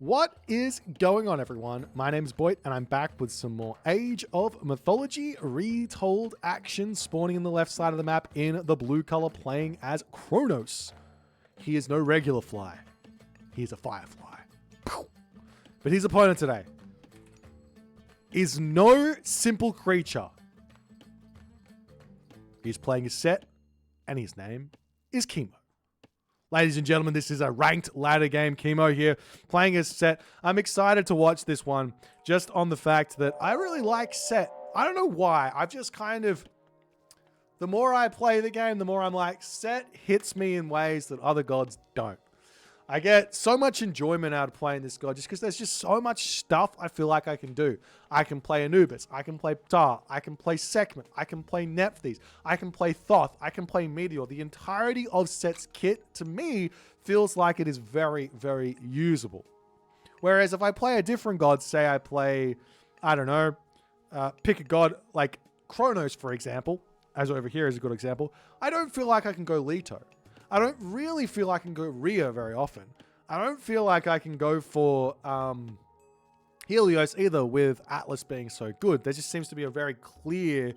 What is going on, everyone? My name's Boit, and I'm back with some more Age of Mythology Retold action, spawning in the left side of the map in the blue color, playing as Kronos. He is no regular fly. He is a Firefly. But his opponent today is no simple creature. He's playing a set, and his name is Kimo. Ladies and gentlemen, this is a ranked ladder game. Kimo here, playing a set. I'm excited to watch this one, just on the fact that I really like set. I don't know why. I've just kind of... The more I play the game, the more I'm like, set hits me in ways that other gods don't. I get so much enjoyment out of playing this god just because there's just so much stuff I feel like I can do. I can play Anubis, I can play Ptah, I can play Sekhmet, I can play Nephthys, I can play Thoth, I can play Meteor. The entirety of Set's kit, to me, feels like it is very, very usable. Whereas if I play a different god, say I play, I don't know, pick a god like Kronos, for example, as over here is a good example, I don't feel like I can go Leto. I don't really feel like I can go Rhea very often. I don't feel like I can go for Helios either, with Atlas being so good. There just seems to be a very clear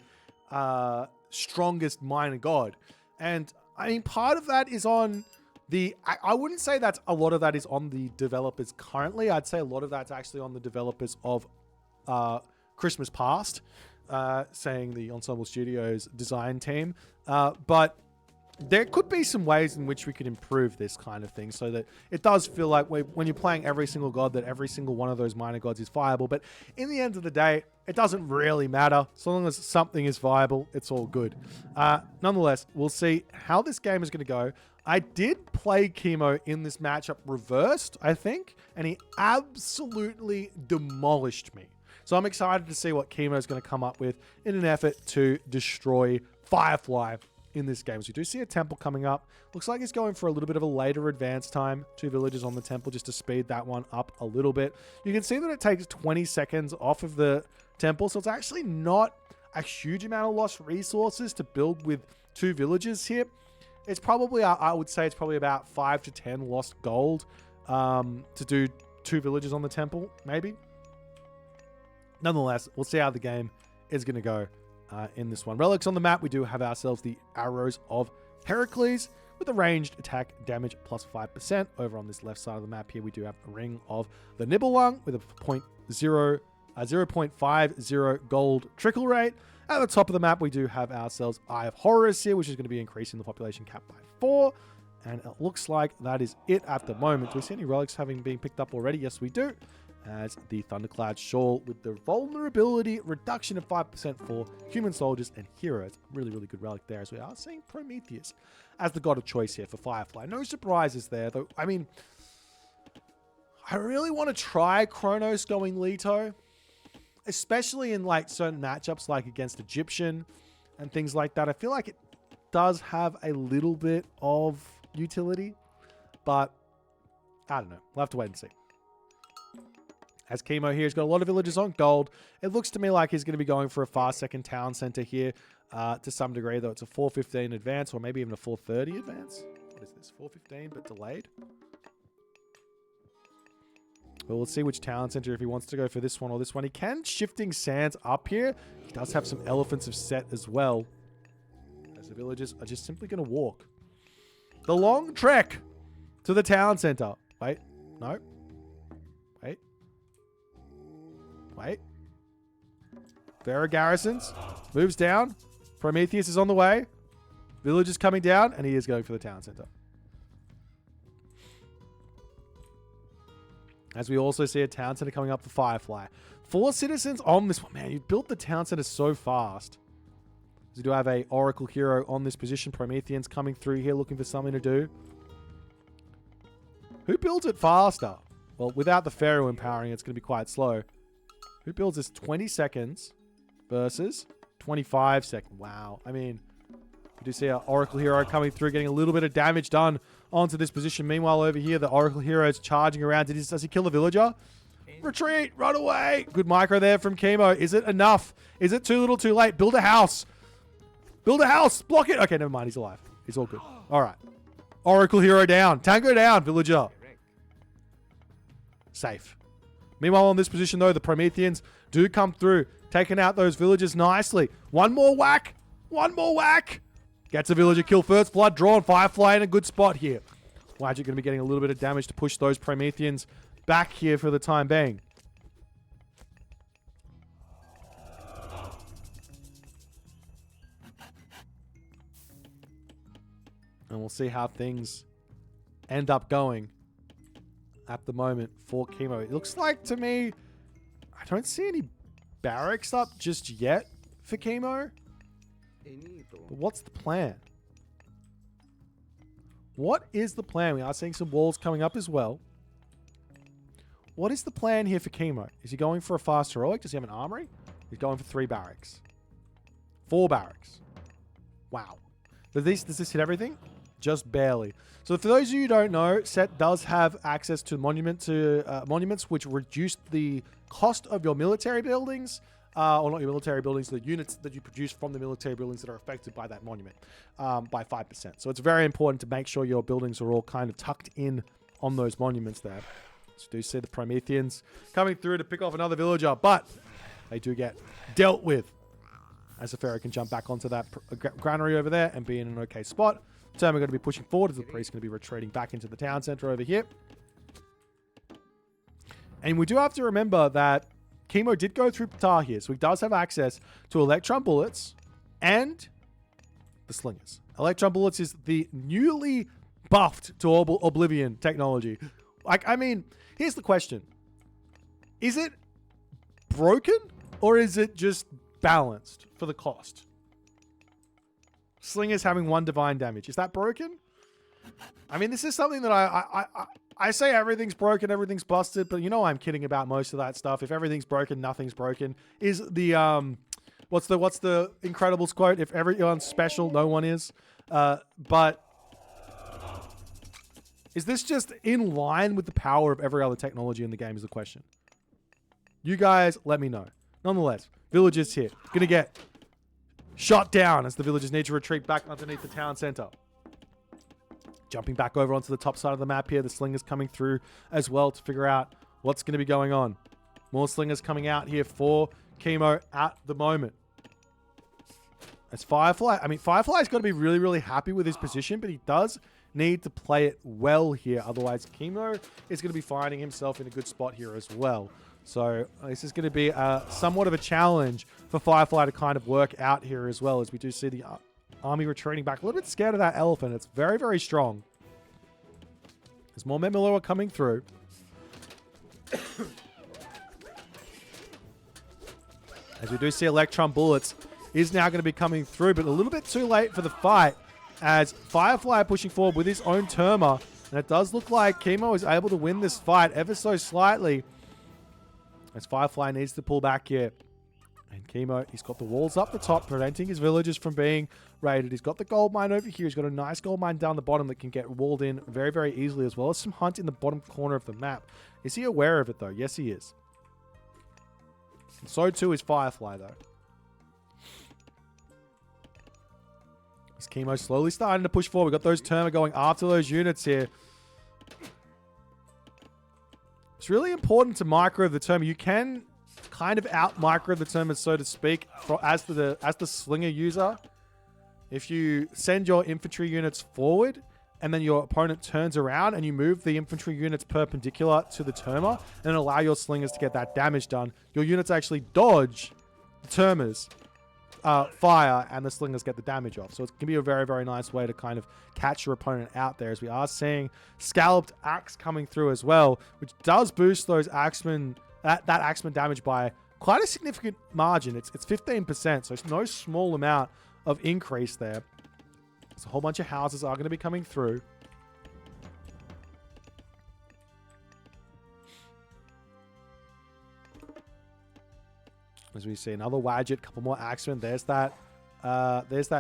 strongest minor god. And I mean, part of that is on the... I wouldn't say that a lot of that is on the developers currently. I'd say a lot of that's actually on the developers of Christmas past, saying the Ensemble Studios design team. But there could be some ways in which we could improve this kind of thing so that it does feel like when you're playing every single god, that every single one of those minor gods is viable. But in the end of the day, it doesn't really matter. So long as something is viable, it's all good. Nonetheless, we'll see how this game is going to go. I did play Kimo in this matchup reversed, I think, and he absolutely demolished me. So I'm excited to see what Kimo is going to come up with in an effort to destroy Firefly in this game. So we do see a temple coming up. Looks like he's going for a little bit of a later advance time. 2 villages on the temple just to speed that one up a little bit. You can see that it takes 20 seconds off of the temple, so it's actually not a huge amount of lost resources to build with 2 villages here. It's probably, I would say it's probably about 5 to 10 lost gold to do 2 villages on the temple, maybe. Nonetheless, we'll see how the game is going to go in this one. Relics on the map, we do have ourselves the Arrows of Heracles with a ranged attack damage plus 5%. Over on this left side of the map here, we do have a Ring of the Nibelung with a 0.50 gold trickle rate. At the top of the map, we do have ourselves Eye of Horus here, which is going to be increasing the population cap by 4. And it looks like that is it at the moment. Do we see any relics having been picked up already? Yes, we do. As the Thunderclad Shawl with the vulnerability reduction of 5% for human soldiers and heroes. Really, really good relic there, as we are seeing Prometheus as the god of choice here for Firefly. No surprises there, though. I mean, I really want to try Kronos going Leto, especially in like certain matchups like against Egyptian and things like that. I feel like it does have a little bit of utility, but I don't know. We'll have to wait and see. As Kimo here, he's got a lot of villagers on gold. It looks to me like he's going to be going for a far second town center here to some degree, though it's a 415 advance or maybe even a 430 advance. What is this? 415 but delayed? Well, we'll see which town center if he wants to go for this one or this one. He can Shifting Sands up here. He does have some Elephants of Set as well, as the villagers are just simply going to walk the long trek to the town center. Wait, no. Wait. Wait. Vera garrisons. Moves down. Prometheus is on the way. Village is coming down, and he is going for the town center. As we also see a town center coming up for Firefly. 4 citizens on this one. Man, you built the town center so fast. We do have a Oracle hero on this position. Promethean's coming through here looking for something to do. Who builds it faster? Well, without the Pharaoh empowering, it's going to be quite slow. Who builds this 20 seconds versus 25 seconds? Wow. I mean, we do see our Oracle hero coming through, getting a little bit of damage done onto this position. Meanwhile, over here, the Oracle hero is charging around. Does he kill the villager? Retreat! Run away! Good micro there from Kimo. Is it enough? Is it too little too late? Build a house. Build a house. Block it. Okay, never mind. He's alive. He's all good. All right. Oracle hero down. Tango down, villager. Safe. Meanwhile, on this position, though, the Prometheans do come through, taking out those villagers nicely. One more whack. One more whack. Gets a villager kill first. Blood drawn. Firefly in a good spot here. Wadget going to be getting a little bit of damage to push those Prometheans back here for the time being. And we'll see how things end up going at the moment for Kimo. It looks like to me, I don't see any barracks up just yet for Kimo. But what's the plan? What is the plan? We are seeing some walls coming up as well. What is the plan here for Kimo? Is he going for a fast heroic? Does he have an armory? He's going for 3 barracks. 4 barracks. Wow. Does this hit everything? Just barely. So for those of you who don't know, Set does have access to monuments which reduce the cost of your military buildings, or not your military buildings, the units that you produce from the military buildings that are affected by that monument by 5%. So it's very important to make sure your buildings are all kind of tucked in on those monuments there. So do see the Prometheans coming through to pick off another villager, but they do get dealt with. As the Pharaoh can jump back onto that granary over there and be in an okay spot. Turma going to be pushing forward as the priest going to be retreating back into the town center over here. And we do have to remember that Kimo did go through Ptah here, so he does have access to electron bullets and the slingers. Electron bullets is the newly buffed to Oblivion technology. Like, I mean, here's the question. Is it broken or is it just balanced for the cost? Slingers having 1 divine damage. Is that broken? I mean, this is something that I say everything's broken, everything's busted, but you know I'm kidding about most of that stuff. If everything's broken, nothing's broken. Is the what's the Incredibles quote? If everyone's special, no one is. But is this just in line with the power of every other technology in the game is the question. You guys let me know. Nonetheless, villagers here gonna get shot down as the villagers need to retreat back underneath the town center. Jumping back over onto the top side of the map here. The slingers coming through as well to figure out what's going to be going on. More slingers coming out here for Kimo at the moment. As Firefly, I mean, Firefly's got to be really, really happy with his position, but he does need to play it well here. Otherwise, Kimo is going to be finding himself in a good spot here as well. So this is going to be somewhat of a challenge for Firefly to kind of work out here as well, as we do see the army retreating back. A little bit scared of that elephant. It's very, very strong. There's more Memelo coming through. As we do see electron bullets is now going to be coming through, but a little bit too late for the fight as Firefly pushing forward with his own Turma. And it does look like Kimo is able to win this fight ever so slightly, as Firefly needs to pull back here. And Kimo, he's got the walls up the top, preventing his villagers from being raided. He's got the gold mine over here. He's got a nice gold mine down the bottom that can get walled in very, very easily, as well as some hunt in the bottom corner of the map. Is he aware of it, though? Yes, he is. And so too is Firefly, though. As Kimo slowly starting to push forward. We've got those Turma going after those units here. It's really important to micro the Turma. You can kind of out micro the Turma, so to speak, as the slinger user. If you send your infantry units forward and then your opponent turns around and you move the infantry units perpendicular to the Turma and allow your slingers to get that damage done, your units actually dodge the Turma's fire and the slingers get the damage off. So it can be a very, very nice way to kind of catch your opponent out there, as we are seeing Scalloped Axe coming through as well, which does boost those Axemen, that Axeman damage by quite a significant margin. It's 15%, so it's no small amount of increase there. So a whole bunch of houses are going to be coming through. As we see another Wadget, a couple more Axemen. There's that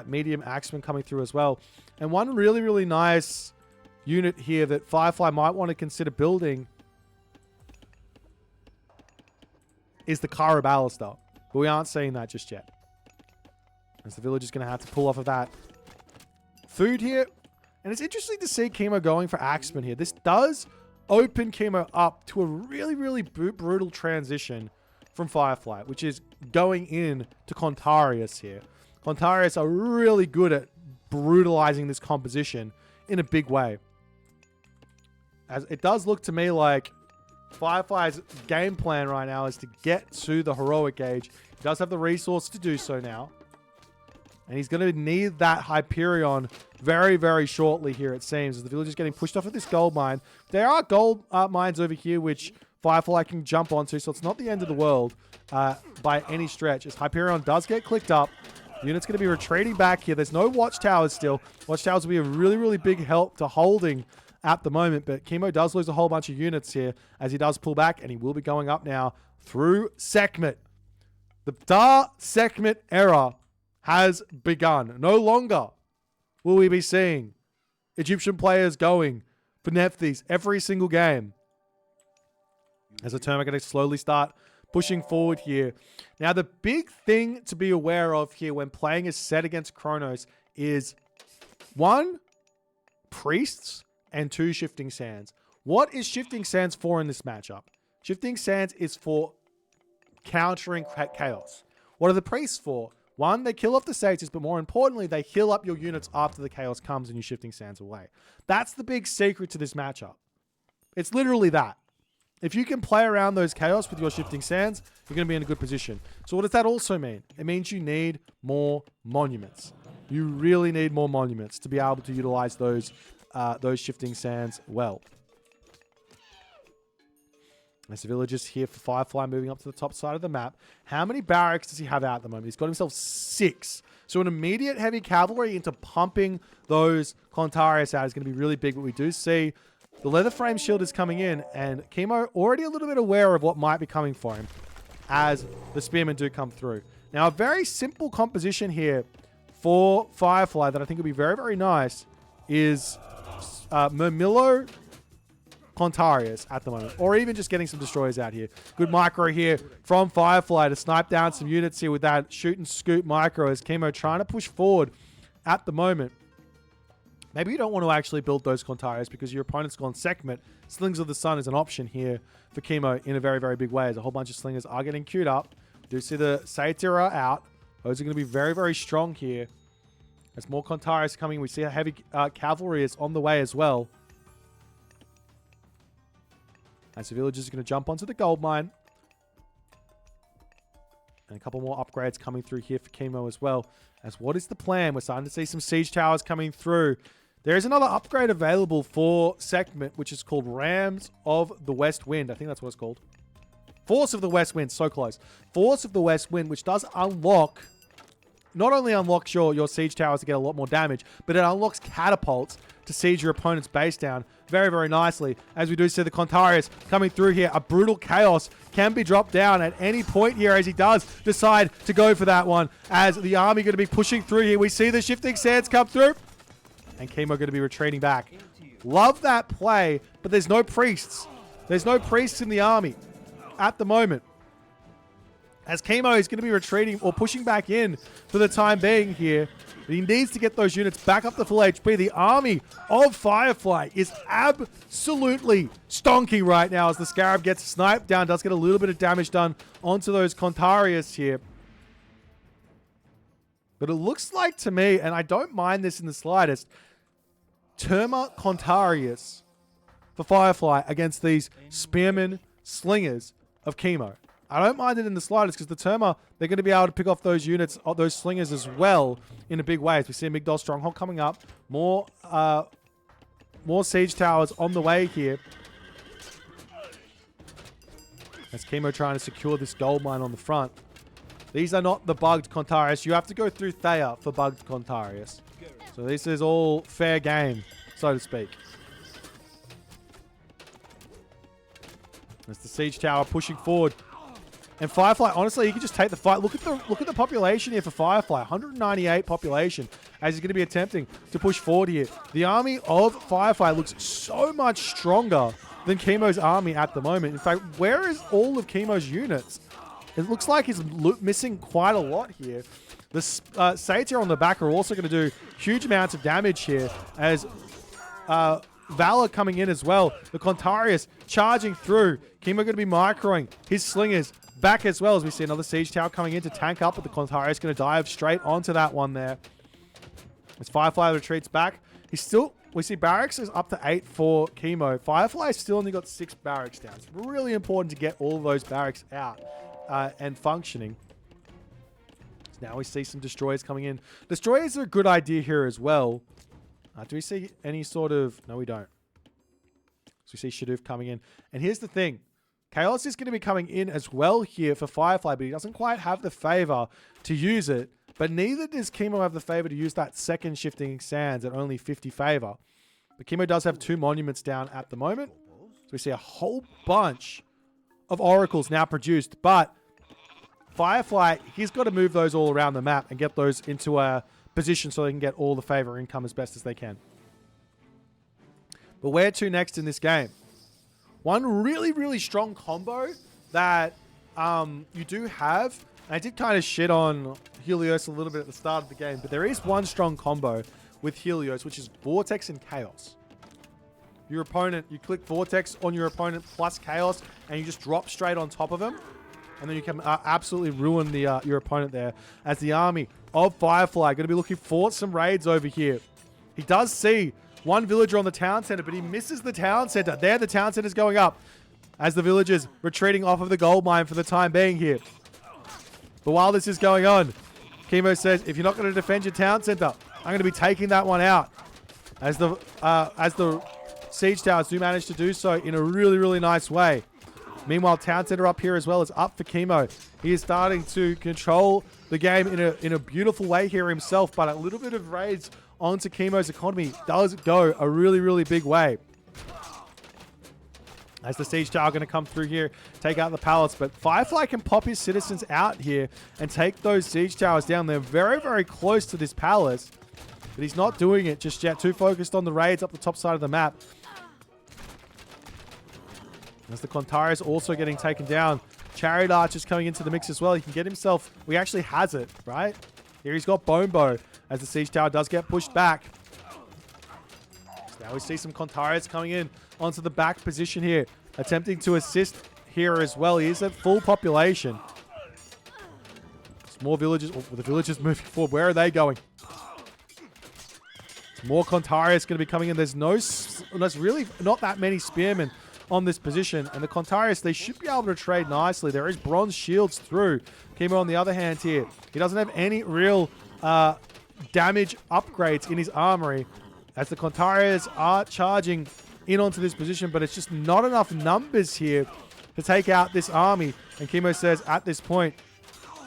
medium Axeman coming through as well. And one really, really nice unit here that Firefly might want to consider building is the Kara Ballista. But we aren't seeing that just yet, as the village is going to have to pull off of that food here. And it's interesting to see Kimo going for Axeman here. This does open Kimo up to a really, really brutal transition from Firefly, which is going in to Kontarius here. Kontarius are really good at brutalizing this composition in a big way. As it does look to me like Firefly's game plan right now is to get to the heroic gauge. He does have the resource to do so now. And he's going to need that Hyperion very, very shortly here, it seems, as the village is getting pushed off of this gold mine. There are gold mines over here, which Firefly can jump onto, so it's not the end of the world by any stretch. As Hyperion does get clicked up, the unit's going to be retreating back here. There's no watchtowers still. Watchtowers will be a really, really big help to holding at the moment, but Kimo does lose a whole bunch of units here as he does pull back, and he will be going up now through Sekhmet. The Dar Sekhmet era has begun. No longer will we be seeing Egyptian players going for Nephthys every single game. As the Turma are going to slowly start pushing forward here. Now, the big thing to be aware of here when playing a set against Kronos is 1, priests, and 2, shifting sands. What is shifting sands for in this matchup? Shifting sands is for countering chaos. What are the priests for? 1, they kill off the sages, but more importantly, they heal up your units after the chaos comes and you shifting sands away. That's the big secret to this matchup. It's literally that. If you can play around those chaos with your shifting sands, you're going to be in a good position. So what does that also mean? It means you need more monuments. You really need more monuments to be able to utilize those shifting sands well. As the villagers here for Firefly moving up to the top side of the map. How many barracks does he have out at the moment? He's got himself 6. So an immediate heavy cavalry into pumping those Kontarius out is going to be really big. But we do see the leather frame shield is coming in, and Kimo already a little bit aware of what might be coming for him as the spearmen do come through. Now, a very simple composition here for Firefly that I think would be very, very nice is Mermillo Kontarius at the moment, or even just getting some destroyers out here. Good micro here from Firefly to snipe down some units here with that shoot and scoot micro as Kimo trying to push forward at the moment. Maybe you don't want to actually build those Kontarius because your opponent's gone Sekhmet. Slings of the Sun is an option here for Kimo in a very, very big way as a whole bunch of slingers are getting queued up. Do see the Satyr are out. Those are going to be very, very strong here. As more Kontarius coming, we see a heavy cavalry is on the way as well. As the villagers are going to jump onto the gold mine. And a couple more upgrades coming through here for Kimo as well. As what is the plan? We're starting to see some siege towers coming through. There is another upgrade available for Sekhmet, which is called Rams of the West Wind. I think that's what it's called. Force of the West Wind. So close. Force of the West Wind, which does unlock... Not only unlocks your siege towers to get a lot more damage, but it unlocks catapults to siege your opponent's base down very, very nicely. As we do see the Kontarius coming through here. A brutal chaos can be dropped down at any point here as he does decide to go for that one. As the army going to be pushing through here. We see the shifting sands come through. And Kimo going to be retreating back. Love that play, but there's no priests. There's no priests in the army at the moment. As Kimo is going to be retreating or pushing back in for the time being here. But he needs to get those units back up to full HP. The army of Firefly is absolutely stonking right now as the Scarab gets sniped down. Does get a little bit of damage done onto those Kontarius here. But it looks like to me, and I don't mind this in the slightest, Turma Kontarius for Firefly against these Spearmen Slingers of Kimo. I don't mind it in the slightest because the Turma, they're going to be able to pick off those units, those slingers as well in a big way. As we see a Migdol Stronghold coming up. More siege towers on the way here. As Kimo trying to secure this gold mine on the front. These are not the bugged Kontarius. You have to go through Thea for bugged Kontarius. So this is all fair game, so to speak. As the siege tower pushing forward. And Firefly, honestly, he can just take the fight. Look at the population here for Firefly. 198 population as he's going to be attempting to push forward here. The army of Firefly looks so much stronger than Kimo's army at the moment. In fact, where is all of Kimo's units? It looks like he's missing quite a lot here. The Satyr on the back are also going to do huge amounts of damage here as Valor coming in as well. The Contarius charging through. Kimo going to be microing his slingers back as well, as we see another siege tower coming in to tank up, but the Contarius going to dive straight onto that one there. As Firefly retreats back, we see barracks is up to 8 for Kimo. Firefly still only got 6 barracks down. It's really important to get all of those barracks out and functioning. So now we see some destroyers coming in. Destroyers are a good idea here as well. Do we see any sort of... No, we don't. So we see Shadoof coming in. And here's the thing. Chaos is going to be coming in as well here for Firefly, but he doesn't quite have the favor to use it. But neither does Kimo have the favor to use that second shifting sands at only 50 favor. But Kimo does have 2 monuments down at the moment. So we see a whole bunch of oracles now produced. But Firefly, he's got to move those all around the map and get those into a position so they can get all the favor income as best as they can. But where to next in this game? One really, really strong combo that you do have. And I did kind of shit on Helios a little bit at the start of the game, but there is one strong combo with Helios, which is Vortex and Chaos. Your opponent, you click Vortex on your opponent plus Chaos, and you just drop straight on top of him. And then you can absolutely ruin the your opponent there. As the army of Firefly going to be looking for some raids over here. He does see one villager on the town center, but he misses the town center. There, the town center's going up as the villagers retreating off of the gold mine for the time being here. But while this is going on, Kimo says, if you're not going to defend your town center, I'm going to be taking that one out. As the siege towers do manage to do so in a really, really nice way. Meanwhile, town center up here as well is up for Kimo. He is starting to control the game in a beautiful way here himself, but a little bit of raids onto Kimo's economy does go a really, really big way. As the siege tower going to come through here, take out the palace. But Firefly can pop his citizens out here and take those siege towers down. They're very, very close to this palace. But he's not doing it just yet. Too focused on the raids up the top side of the map. As the Contarius also getting taken down. Chariot Archer's coming into the mix as well. He can get himself... Well, he actually has it, right? Here he's got Bone Bow as the siege tower does get pushed back. So now we see some Contarius coming in onto the back position here, attempting to assist here as well. He is at full population. Some more villagers. Oh, the villagers moving forward. Where are they going? Some more Contarius going to be coming in. There's really not that many spearmen on this position. And the Contarius, they should be able to trade nicely. There is bronze shields through. Kimo on the other hand here, he doesn't have any real damage upgrades in his armory as the Contarius are charging in onto this position, but it's just not enough numbers here to take out this army. And Kimo says at this point,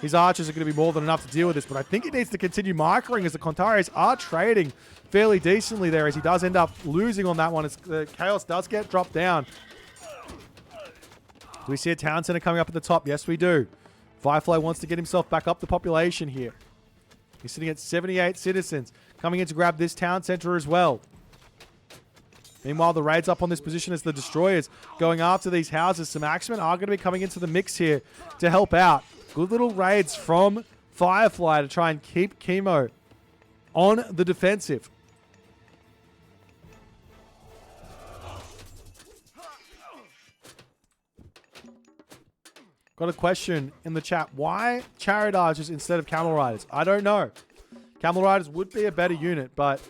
his archers are going to be more than enough to deal with this, but I think he needs to continue microing as the Contarius are trading fairly decently there, as he does end up losing on that one as the Chaos does get dropped down. Do we see a town center coming up at the top? Yes, we do. Firefly wants to get himself back up the population here. He's sitting at 78 citizens, coming in to grab this town center as well. Meanwhile, the raids up on this position as the destroyers going after these houses. Some axemen are going to be coming into the mix here to help out. Good little raids from Firefly to try and keep Kimo on the defensive. Got a question in the chat. Why Chariot Archers instead of Camel Riders? I don't know. Camel Riders would be a better unit, but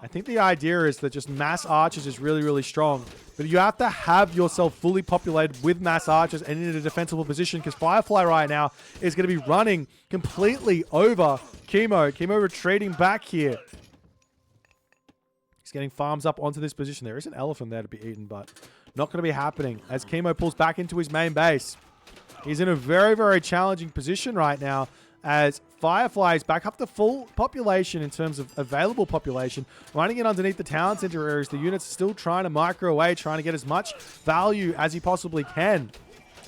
I think the idea is that just mass archers is really, really strong. But you have to have yourself fully populated with mass archers and in a defensible position, because Firefly right now is going to be running completely over Kimo. Kimo retreating back here. He's getting farms up onto this position. There is an elephant there to be eaten, but not going to be happening as Kimo pulls back into his main base. He's in a very, very challenging position right now as Firefly is back up to full population in terms of available population. Running it underneath the town center areas, the unit's still trying to micro away, trying to get as much value as he possibly can.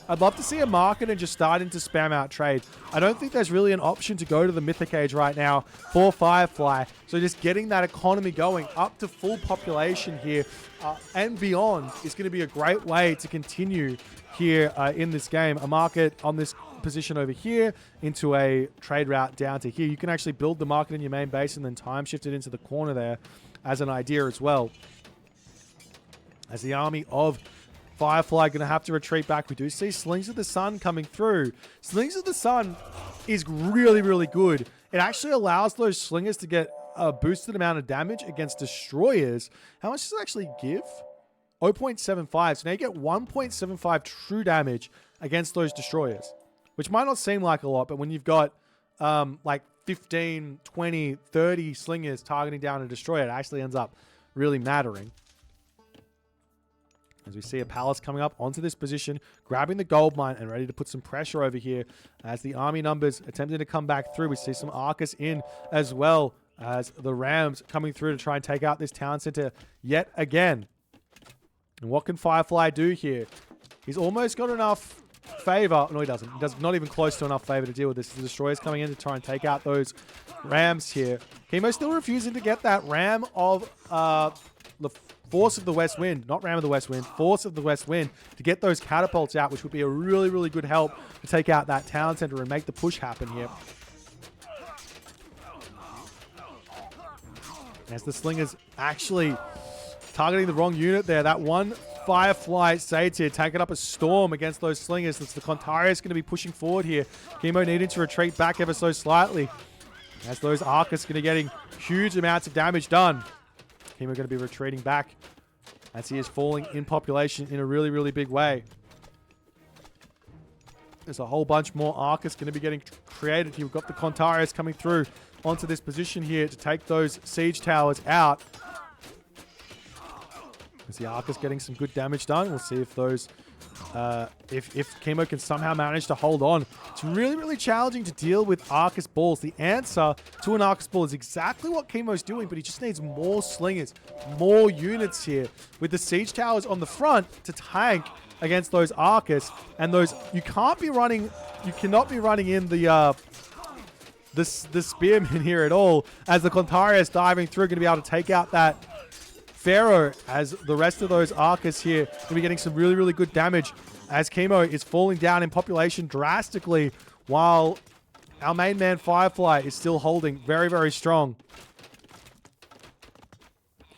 I'd love to see a market and just starting to spam out trade. I don't think there's really an option to go to the Mythic Age right now for Firefly. So just getting that economy going up to full population here and beyond is going to be a great way to continue here in this game. A market on this position over here into a trade route down to here. You can actually build the market in your main base and then time shift it into the corner there as an idea as well. As the army of Firefly going to have to retreat back. We do see Slings of the Sun coming through. Slings of the Sun is really, really good. It actually allows those slingers to get a boosted amount of damage against destroyers. How much does it actually give? 0.75. So now you get 1.75 true damage against those destroyers, which might not seem like a lot, but when you've got like 15, 20, 30 slingers targeting down a destroyer, it actually ends up really mattering. As we see a palace coming up onto this position, grabbing the gold mine and ready to put some pressure over here as the army numbers attempting to come back through. We see some Arcus in as well as the Rams coming through to try and take out this town center yet again. And what can Firefly do here? He's almost got enough favor. No, he doesn't. He does not even close to enough favor to deal with this. The destroyer's coming in to try and take out those Rams here. Kimo still refusing to get that Ram of the Force of the West Wind, not Ram of the West Wind, Force of the West Wind, to get those catapults out, which would be a really, really good help to take out that town center and make the push happen here. As the Slingers actually targeting the wrong unit there. That one Firefly Satyr taking up a storm against those Slingers. That's the Contarius going to be pushing forward here. Kimo needing to retreat back ever so slightly. As those Arcus going to be getting huge amounts of damage done. Kimo going to be retreating back as he is falling in population in a really, really big way. There's a whole bunch more Arcus going to be getting created here. We've got the Contarius coming through onto this position here to take those siege towers out. As the Arcus getting some good damage done. We'll see if those... if Kimo can somehow manage to hold on. It's really, really challenging to deal with Arcus balls. The answer to an Arcus ball is exactly what Kimo's doing, but he just needs more slingers, more units here. With the siege towers on the front to tank against those Arcus, and those... You cannot be running in the spearmen here at all, as the Contarius diving through, going to be able to take out that Pharaoh, as the rest of those Arcus here going to be getting some really, really good damage as Kimo is falling down in population drastically, while our main man Firefly is still holding very, very strong.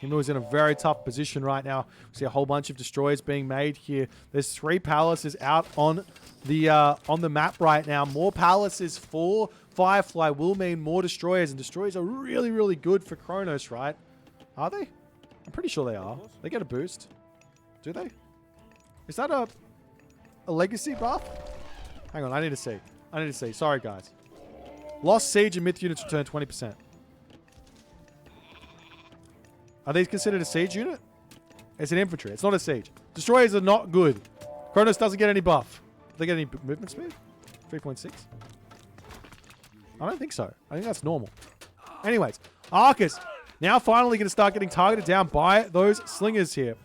Kimo is in a very tough position right now. We see a whole bunch of destroyers being made here. There's 3 palaces out on the map right now. More palaces for Firefly will mean more destroyers, and destroyers are really, really good for Kronos, right? Are they? I'm pretty sure they are. They get a boost. Do they? Is that a legacy buff? Hang on, I need to see. Sorry, guys. Lost siege and myth units return 20%. Are these considered a siege unit? It's an infantry. It's not a siege. Destroyers are not good. Kronos doesn't get any buff. Do they get any movement speed? 3.6? I don't think so. I think that's normal. Anyways, Arcus now finally going to start getting targeted down by those slingers here.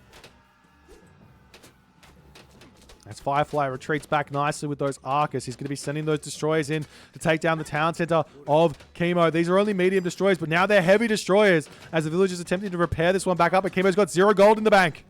As Firefly retreats back nicely with those Arcus, he's going to be sending those destroyers in to take down the town center of Kimo. These are only medium destroyers, but now they're heavy destroyers as the villagers attempting to repair this one back up, but Kimo's got 0 gold in the bank.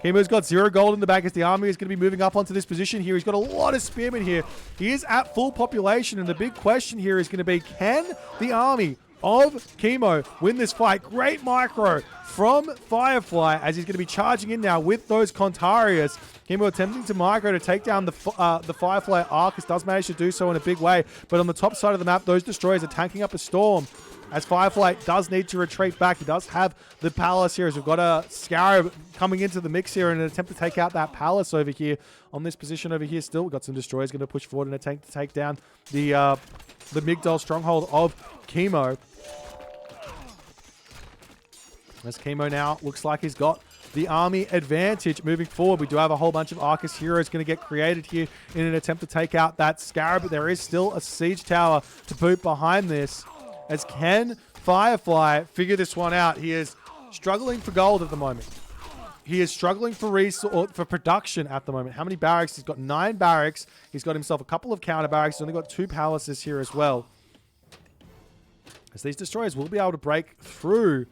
Kimo's got 0 gold in the bank as the army is going to be moving up onto this position here. He's got a lot of spearmen here. He is at full population, and the big question here is going to be, can the army of Kimo win this fight? Great micro from Firefly as he's going to be charging in now with those Contarius. Kimo attempting to micro to take down the Firefly Arcus. Does manage to do so in a big way, but on the top side of the map, those destroyers are tanking up a storm as Firefly does need to retreat back. He does have the palace here as we've got a Scarab coming into the mix here in an attempt to take out that palace over here on this position over here. Still, we've got some destroyers going to push forward in a tank to take down the Migdol stronghold of Kimo. As Kimo now looks like he's got the army advantage moving forward. We do have a whole bunch of Arcus heroes going to get created here in an attempt to take out that Scarab, but there is still a siege tower to boot behind this. As can Firefly figure this one out? He is struggling for gold at the moment. He is struggling for production at the moment. How many barracks? He's got 9 barracks. He's got himself a couple of counter barracks. He's only got 2 palaces here as well. As these destroyers will be able to break through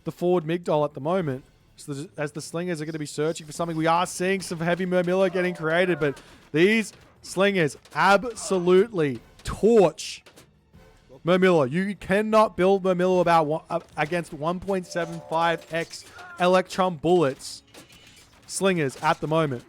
the forward Migdol at the moment. So as the slingers are going to be searching for something, we are seeing some heavy Murmillo getting created, but these slingers absolutely torch Mermilla. You cannot build Mermilla against 1.75x Electrum bullets. Slingers at the moment.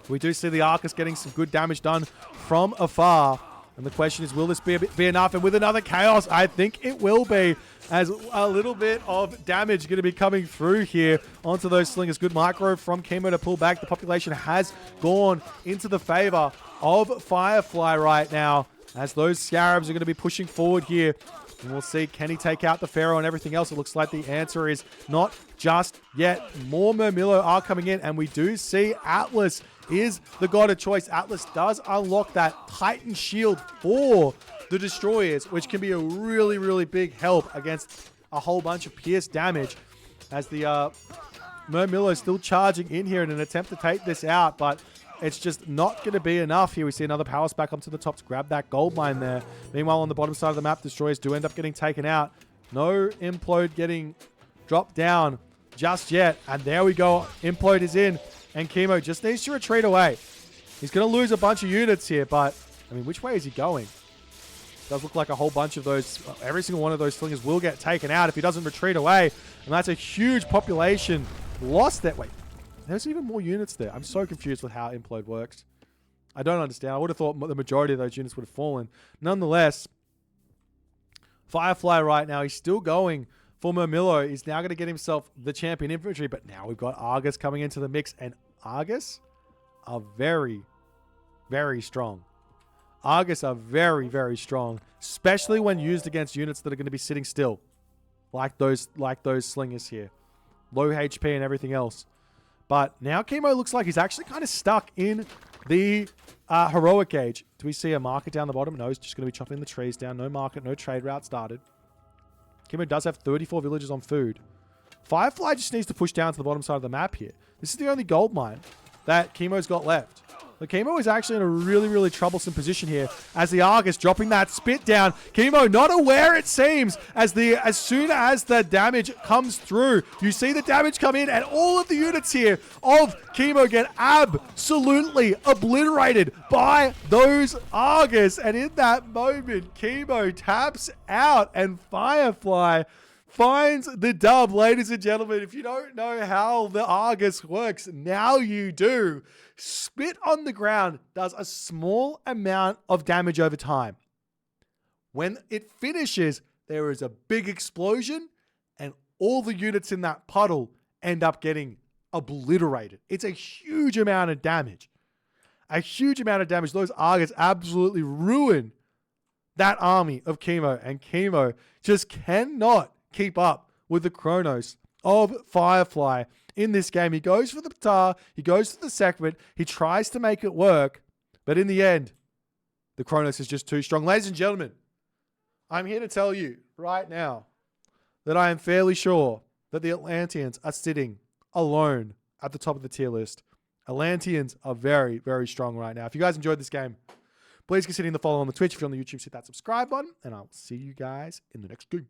We do see the Arcus getting some good damage done from afar. And the question is, will this be enough? And with another Chaos, I think it will be, as a little bit of damage going to be coming through here onto those Slingers. Good micro from Kimo to pull back. The population has gone into the favor of Firefly right now, as those Scarabs are going to be pushing forward here. And we'll see, can he take out the Pharaoh and everything else? It looks like the answer is not just yet. More Murmillo are coming in, and we do see Atlas is the god of choice. Atlas does unlock that Titan shield for the Destroyers, which can be a really, really big help against a whole bunch of pierce damage, as the Murmillo is still charging in here in an attempt to take this out, but it's just not going to be enough here. We see another power back up to the top to grab that gold mine there. Meanwhile, on the bottom side of the map, Destroyers do end up getting taken out. No Implode getting dropped down just yet. And there we go. Implode is in. And Kimo just needs to retreat away. He's going to lose a bunch of units here, but, I mean, which way is he going? Does look like a whole bunch of those, every single one of those Slingers will get taken out if he doesn't retreat away. And that's a huge population lost that way. There's even more units there. I'm so confused with how Implode works. I don't understand. I would have thought the majority of those units would have fallen. Nonetheless, Firefly right now, he's still going for Murmillo. He's now going to get himself the champion infantry, but now we've got Argus coming into the mix, and Argus are very, very strong. Argus are very, very strong, especially when used against units that are going to be sitting still, like those Slingers here. Low HP and everything else. But now Kimo looks like he's actually kind of stuck in the heroic gauge. Do we see a market down the bottom? No, he's just going to be chopping the trees down. No market, no trade route started. Kimo does have 34 villages on food. Firefly just needs to push down to the bottom side of the map here. This is the only gold mine that Kimo's got left. The Kimo is actually in a really, really troublesome position here, as the Argus dropping that spit down. Kimo not aware, it seems, as soon as the damage comes through, you see the damage come in, and all of the units here of Kimo get absolutely obliterated by those Argus. And in that moment, Kimo taps out, and Firefly finds the dub. Ladies and gentlemen, if you don't know how the Argus works, now you do. Spit on the ground does a small amount of damage over time. When it finishes, there is a big explosion, and all the units in that puddle end up getting obliterated. It's a huge amount of damage. A huge amount of damage. Those Argus absolutely ruin that army of Kimo, and Kimo just cannot keep up with the Kronos of Firefly in this game. He goes for the Ptar, he goes for the segment, he tries to make it work, but in the end, the Kronos is just too strong. Ladies and gentlemen, I'm here to tell you right now that I am fairly sure that the Atlanteans are sitting alone at the top of the tier list. Atlanteans are very, very strong right now. If you guys enjoyed this game, please consider the follow on the Twitch. If you're on the YouTube, hit that subscribe button, and I'll see you guys in the next game.